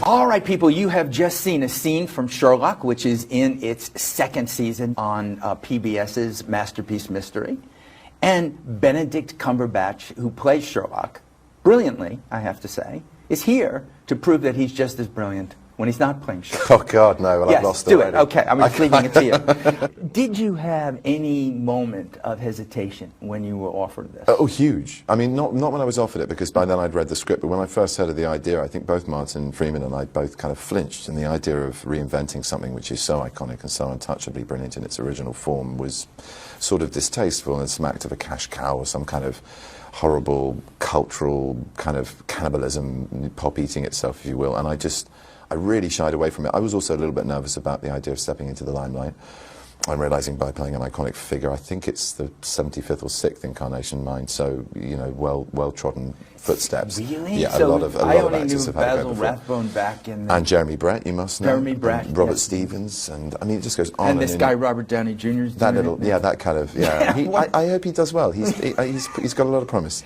All right, people, you have just seen a scene from Sherlock, which is in its second season on PBS's Masterpiece Mystery. And Benedict Cumberbatch, who plays Sherlock, brilliantly, I have to say, is here to prove that he's just as brilliant when he's not playing Sherlock. Oh, God, no. Well, yes, I've lost do already. it. Okay, I'm just leaving it to you. Did you have any moment of hesitation when you were offered this? Oh, huge. I mean, not when I was offered it, because by then I'd read the script, but when I first heard of the idea, I think both Martin Freeman and I both kind of flinched, and the idea of reinventing something which is so iconic and so untouchably brilliant in its original form was sort of distasteful and smacked of a cash cow or some kind of horrible cultural kind of cannibalism, pop eating itself, if you will, and I really shied away from it. I was also a little bit nervous about the idea of stepping into the limelight. I'm realizing by playing an iconic figure, I think it's the 75th or 6th incarnation of mine, so, you know, well-trodden footsteps. Really? Yeah, so a lot of actors have had to go before. Basil Rathbone back in... And Jeremy Brett, you must know. Jeremy Brett, and Robert yes. Stevens, and I mean, it just goes on. And this guy, Robert Downey Jr. That little, yeah, that kind of, yeah. I hope he does well. He's got a lot of promise.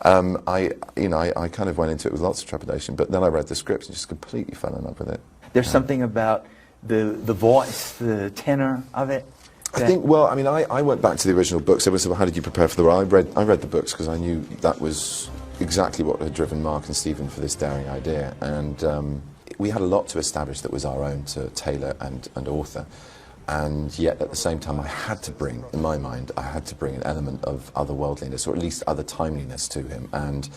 I kind of went into it with lots of trepidation, but then I read the script and just completely fell in love with it. There's something about the voice, the tenor of it. I think, well, I mean, I went back to the original books. Everyone said, well, how did you prepare for the role? I read the books because I knew that was exactly what had driven Mark and Stephen for this daring idea. And we had a lot to establish that was our own to tailor and author. And yet, at the same time, I had to bring, in my mind, I had to bring an element of otherworldliness, or at least other timeliness to him. And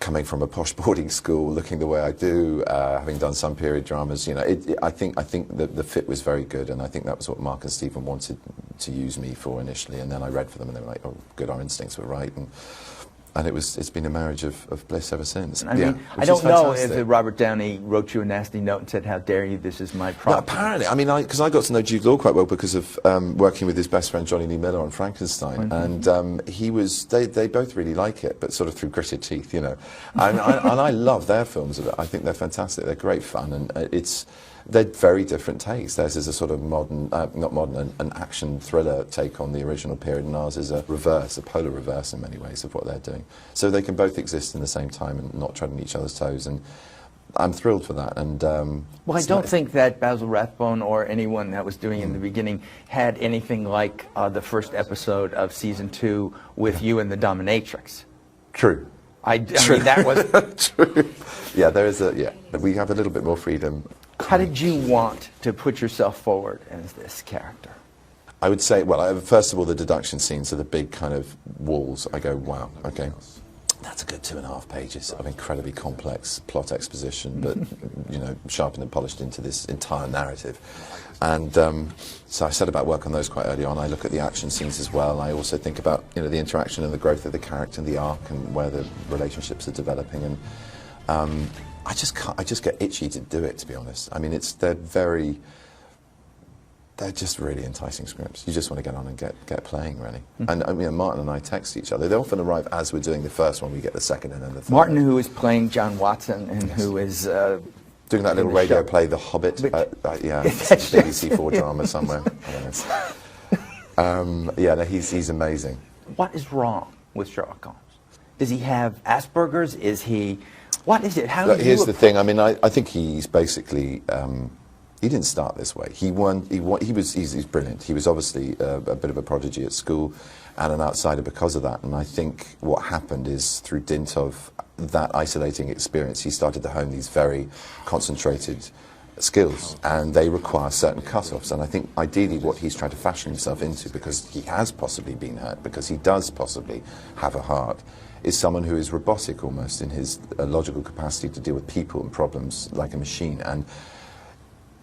coming from a posh boarding school, looking the way I do, having done some period dramas, you know, I think that the fit was very good, and I think that was what Mark and Stephen wanted to use me for initially. And then I read for them, and they were like, "Oh, good, our instincts were right." And it's been a marriage of bliss ever since. I mean, I don't know if Robert Downey wrote you a nasty note and said, "How dare you? This is my problem." No, apparently, I mean, because I got to know Jude Law quite well because of working with his best friend Johnny Lee Miller on Frankenstein, and they both really like it, but sort of through gritted teeth, you know. And I love their films. I think they're fantastic. They're great fun, and they're very different takes. Theirs is a sort of modern, not modern, an action thriller take on the original period, and ours is a polar reverse in many ways of what they're doing. So they can both exist in the same time and not treading each other's toes, and I'm thrilled for that. And well, I don't think that Basil Rathbone or anyone that was doing it in the beginning had anything like the first episode of season 2 with you and the dominatrix. True. I mean, that was true. Yeah, we have a little bit more freedom. How did you want to put yourself forward as this character? I would say, well, first of all, the deduction scenes are the big kind of walls. I go, wow, okay, that's a good 2.5 pages of incredibly complex plot exposition, but, you know, sharpened and polished into this entire narrative. And so I set about work on those quite early on. I look at the action scenes as well. I also think about, you know, the interaction and the growth of the character and the arc and where the relationships are developing. And I just get itchy to do it, to be honest. I mean, they're just really enticing scripts. You just want to get on and get playing, really. And I mean, Martin and I text each other. They often arrive as we're doing the first one. We get the second and then the third. Martin, who is playing John Watson, and who is doing that little radio play, The Hobbit. Yeah, BBC 4 drama somewhere. Yeah, no, he's amazing. What is wrong with Sherlock Holmes? Does he have Asperger's? Is he? What is it? Here's the thing. I mean, I think he's basically. He didn't start this way. He's brilliant. He was obviously a bit of a prodigy at school and an outsider because of that. And I think what happened is, through dint of that isolating experience, he started to hone these very concentrated skills, and they require certain cut-offs. And I think ideally what he's trying to fashion himself into, because he has possibly been hurt, because he does possibly have a heart, is someone who is robotic almost in his logical capacity to deal with people and problems like a machine. And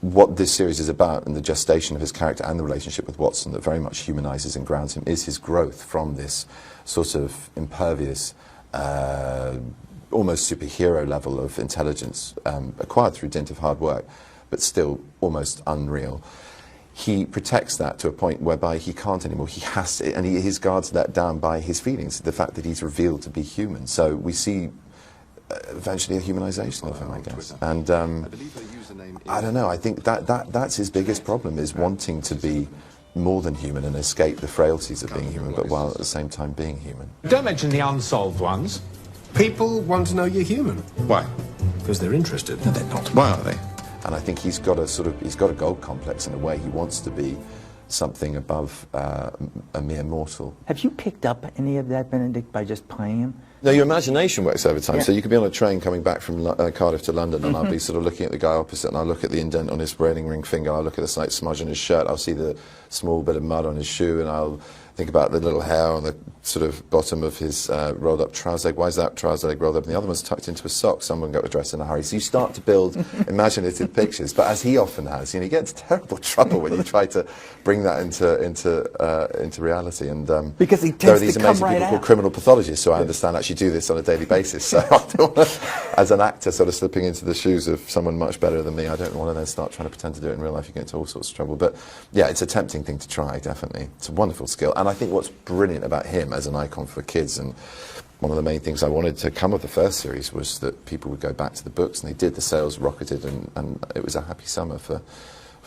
what this series is about, and the gestation of his character and the relationship with Watson that very much humanizes and grounds him, is his growth from this sort of impervious, almost superhero level of intelligence, acquired through dint of hard work, but still almost unreal. He protects that to a point whereby he can't anymore. He has to, and his guard's let down by his feelings, the fact that he's revealed to be human. So we see eventually a humanization of him, I guess. And I don't know, I think that's his biggest problem, is wanting to be more than human and escape the frailties of being human, but while at the same time being human. Don't mention the unsolved ones. People want to know you're human. Why? Because they're interested. No, they're not. Why are they? And I think he's got a gold complex in a way. He wants to be something above a mere mortal. Have you picked up any of that, Benedict, by just playing him? No, your imagination works over time. Yeah. So you could be on a train coming back from Cardiff to London, and I'll be sort of looking at the guy opposite, and I'll look at the indent on his wedding ring finger, I'll look at the slight smudge on his shirt, I'll see the small bit of mud on his shoe, and I'll think about the little hair on the sort of bottom of his rolled up trouser leg. Why is that trouser leg rolled up? And the other one's tucked into a sock. Someone got dressed in a hurry. So you start to build imaginative pictures. But as he often has, you get into terrible trouble when you try to bring that into reality. And because he there are tends these to amazing come right people out. called criminal pathologists, so I understand actually do this on a daily basis. So I don't want to, as an actor, sort of slipping into the shoes of someone much better than me, I don't want to then start trying to pretend to do it in real life. You get into all sorts of trouble. But yeah, it's a tempting thing to try, definitely. It's a wonderful skill. And I think what's brilliant about him as an icon for kids, and one of the main things I wanted to come of the first series was that people would go back to the books, and they did. The sales rocketed, and it was a happy summer for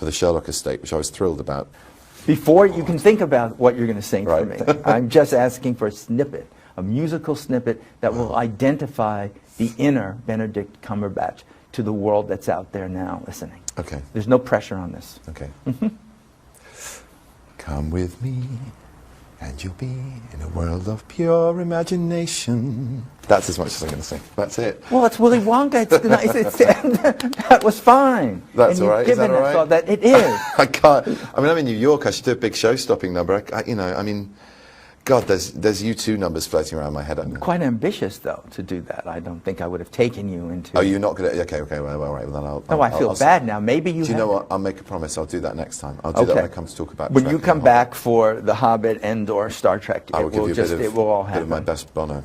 the Sherlock estate, which I was thrilled about. Before you can think about what you're going to sing for Right. me, I'm just asking for a snippet, a musical snippet that will identify the inner Benedict Cumberbatch to the world that's out there now listening. Okay. There's no pressure on this. Okay. Come with me, and you'll be in a world of pure imagination. That's as much as I'm going to sing. That's it. Well, it's Willy Wonka. That was fine. That's and all right. You've Is that given all us right? all that. It is. I can't. I mean, I'm in New York. I should do a big show-stopping number. God, there's U2 numbers floating around my head. Quite ambitious, though, to do that. I don't think I would have taken you into... Oh, you're not going to... Okay, well, all right. Well, then No, I feel bad now. Maybe you Do you know what? I'll make a promise. I'll do that next time. I'll do Okay. that when I come to talk about When Trek you and come the back for The Hobbit and or Star Trek, I will give you it will all a bit of my happen. best Bono.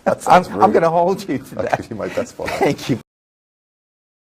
I'm going to hold you to I'll that. give you my best Bono. Thank you.